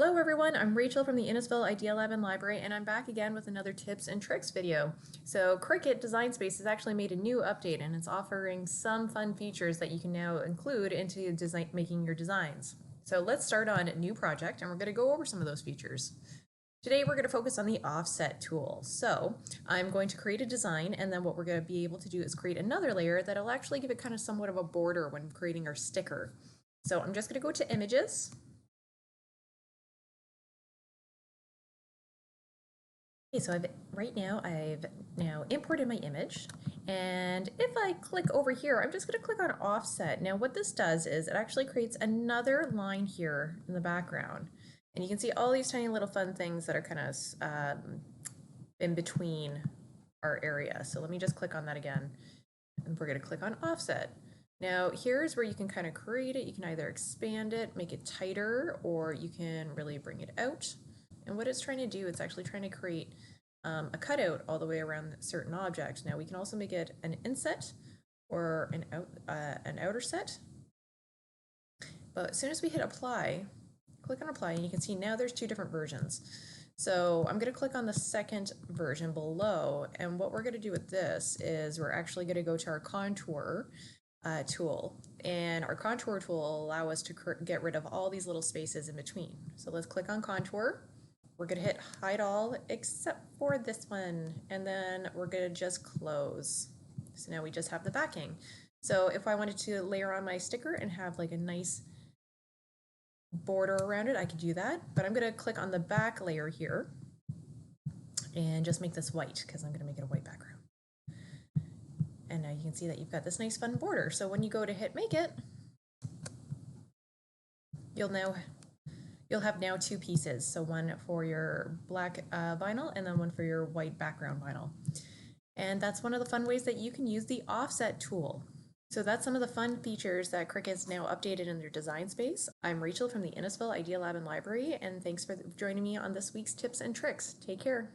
Hello everyone, I'm Rachel from the Innisfil Idea Lab and Library, and I'm back again with another tips and tricks video. So Cricut Design Space has actually made a new update and it's offering some fun features that you can now include into making your designs. So let's start on a new project and we're going to go over some of those features. Today we're going to focus on the offset tool. So I'm going to create a design, and then what we're going to be able to do is create another layer that'll actually give it kind of somewhat of a border when creating our sticker. So I'm just going to go to Images. Okay, so I've now imported my image, and if I click over here, I'm just going to click on offset. Now what this does is it actually creates another line here in the background, and you can see all these tiny little fun things that are kind of in between our area. So let me just click on that again, and we're going to click on offset. Now here's where you can kind of create it. You can either expand it, make it tighter, or you can really bring it out. And what it's trying to do, it's actually trying to create a cutout all the way around certain objects. Now we can also make it an inset or an outer set. But as soon as we hit apply, click on apply, and you can see now there's two different versions. So I'm going to click on the second version below, and what we're going to do with this is we're actually going to go to our contour tool, and our contour tool will allow us to get rid of all these little spaces in between. So let's click on contour. We're going to hit hide all except for this one, and then we're going to just close. So now we just have the backing. So if I wanted to layer on my sticker and have like a nice border around it, I could do that, but I'm going to click on the back layer here and just make this white because I'm going to make it a white background. And now you can see that you've got this nice fun border. So when you go to hit make it, you'll have now two pieces. So one for your black vinyl and then one for your white background vinyl. And that's one of the fun ways that you can use the offset tool. So that's some of the fun features that Cricut's now updated in their design space. I'm Rachel from the Innisfil Idea Lab and Library, and thanks for joining me on this week's tips and tricks. Take care.